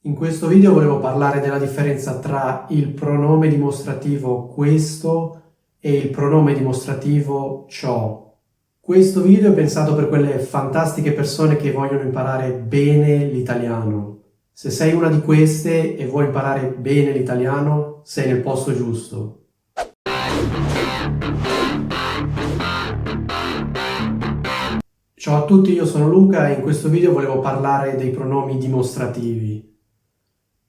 In questo video volevo parlare della differenza tra il pronome dimostrativo questo e il pronome dimostrativo ciò. Questo video è pensato per quelle fantastiche persone che vogliono imparare bene l'italiano. Se sei una di queste e vuoi imparare bene l'italiano, sei nel posto giusto. Ciao a tutti, io sono Luca e in questo video volevo parlare dei pronomi dimostrativi.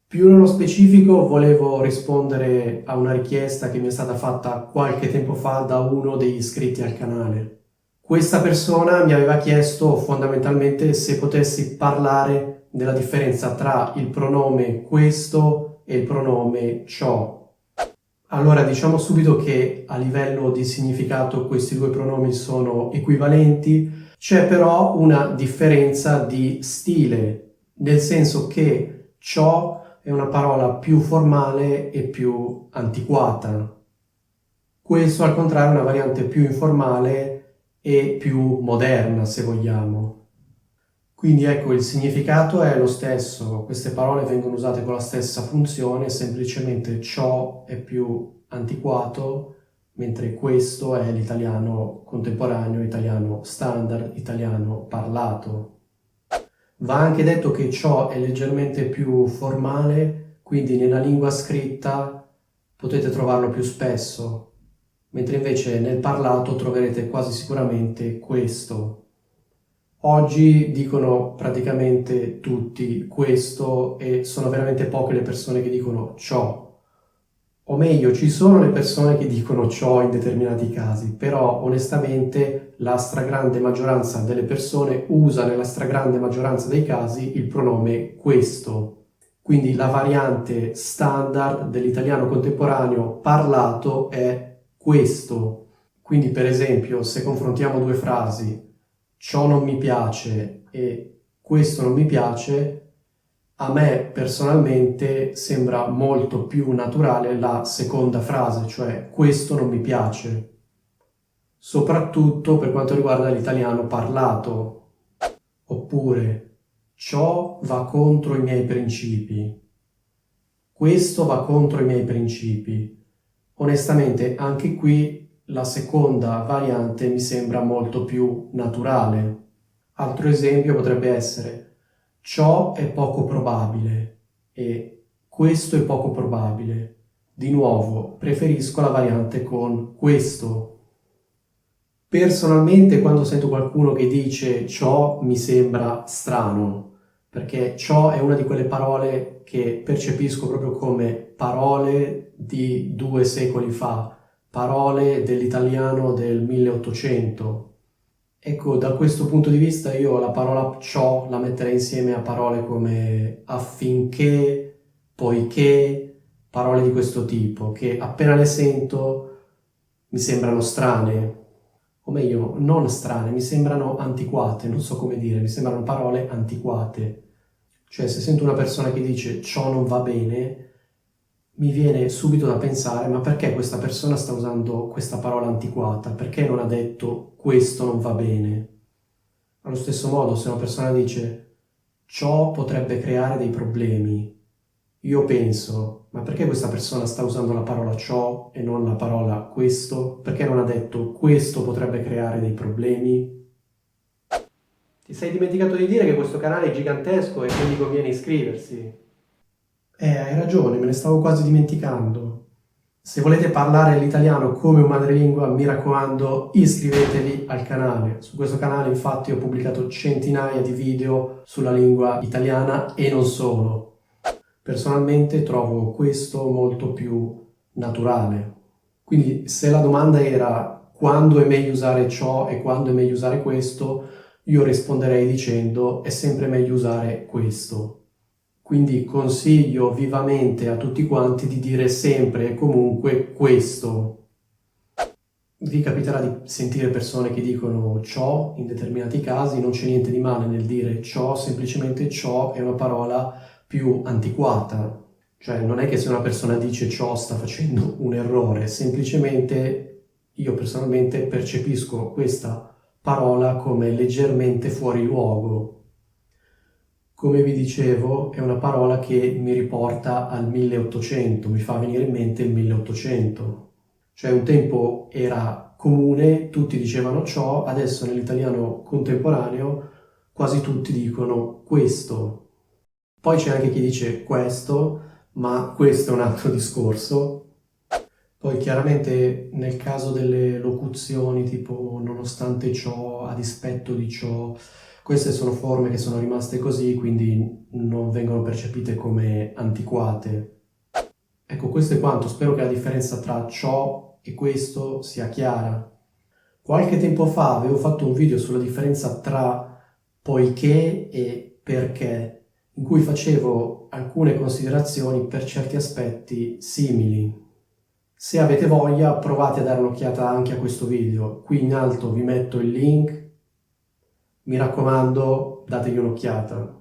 Più nello specifico volevo rispondere a una richiesta che mi è stata fatta qualche tempo fa da uno degli iscritti al canale. Questa persona mi aveva chiesto fondamentalmente se potessi parlare della differenza tra il pronome questo e il pronome ciò. Allora, diciamo subito che a livello di significato questi due pronomi sono equivalenti, c'è però una differenza di stile, nel senso che ciò è una parola più formale e più antiquata. Questo al contrario è una variante più informale e più moderna, se vogliamo. Quindi ecco, il significato è lo stesso, queste parole vengono usate con la stessa funzione, semplicemente ciò è più antiquato, mentre questo è l'italiano contemporaneo, italiano standard, italiano parlato. Va anche detto che ciò è leggermente più formale, quindi nella lingua scritta potete trovarlo più spesso, mentre invece nel parlato troverete quasi sicuramente questo. Oggi dicono praticamente tutti questo e sono veramente poche le persone che dicono ciò. O meglio, ci sono le persone che dicono ciò in determinati casi, però onestamente la stragrande maggioranza delle persone usa nella stragrande maggioranza dei casi il pronome questo. Quindi la variante standard dell'italiano contemporaneo parlato è questo. Quindi per esempio, se confrontiamo due frasi, ciò non mi piace e questo non mi piace, a me personalmente sembra molto più naturale la seconda frase, cioè questo non mi piace, soprattutto per quanto riguarda l'italiano parlato. Oppure ciò va contro i miei principi, questo va contro i miei principi. Onestamente anche qui la seconda variante mi sembra molto più naturale. Altro esempio potrebbe essere ciò è poco probabile e questo è poco probabile. Di nuovo, preferisco la variante con questo. Personalmente, quando sento qualcuno che dice ciò, mi sembra strano, perché ciò è una di quelle parole che percepisco proprio come parole di 2 secoli fa, parole dell'italiano del 1800. Ecco, da questo punto di vista io la parola ciò la metterei insieme a parole come affinché, poiché, parole di questo tipo, che appena le sento mi sembrano strane, o meglio, non strane, mi sembrano antiquate, non so come dire, mi sembrano parole antiquate. Cioè, se sento una persona che dice ciò non va bene, mi viene subito da pensare, ma perché questa persona sta usando questa parola antiquata? Perché non ha detto questo non va bene? Allo stesso modo, se una persona dice ciò potrebbe creare dei problemi, io penso, ma perché questa persona sta usando la parola ciò e non la parola questo? Perché non ha detto questo potrebbe creare dei problemi? Ti sei dimenticato di dire che questo canale è gigantesco e quindi conviene iscriversi. Hai ragione, me ne stavo quasi dimenticando. Se volete parlare l'italiano come un madrelingua, mi raccomando, iscrivetevi al canale. Su questo canale, infatti, ho pubblicato centinaia di video sulla lingua italiana e non solo. Personalmente trovo questo molto più naturale. Quindi, se la domanda era quando è meglio usare ciò e quando è meglio usare questo, io risponderei dicendo è sempre meglio usare questo. Quindi consiglio vivamente a tutti quanti di dire sempre e comunque questo. Vi capiterà di sentire persone che dicono ciò in determinati casi, non c'è niente di male nel dire ciò, semplicemente ciò è una parola più antiquata. Cioè non è che se una persona dice ciò sta facendo un errore, semplicemente io personalmente percepisco questa parola come leggermente fuori luogo. come vi dicevo, è una parola che mi riporta al 1800, mi fa venire in mente il 1800. Cioè un tempo era comune, tutti dicevano ciò, adesso nell'italiano contemporaneo quasi tutti dicono questo. Poi c'è anche chi dice questo, ma questo è un altro discorso. Poi chiaramente nel caso delle locuzioni tipo nonostante ciò, a dispetto di ciò, queste sono forme che sono rimaste così, quindi non vengono percepite come antiquate. Ecco, questo è quanto. Spero che la differenza tra ciò e questo sia chiara. Qualche tempo fa avevo fatto un video sulla differenza tra poiché e perché, in cui facevo alcune considerazioni per certi aspetti simili. Se avete voglia, provate a dare un'occhiata anche a questo video. Qui in alto vi metto il link. Mi raccomando, dategli un'occhiata.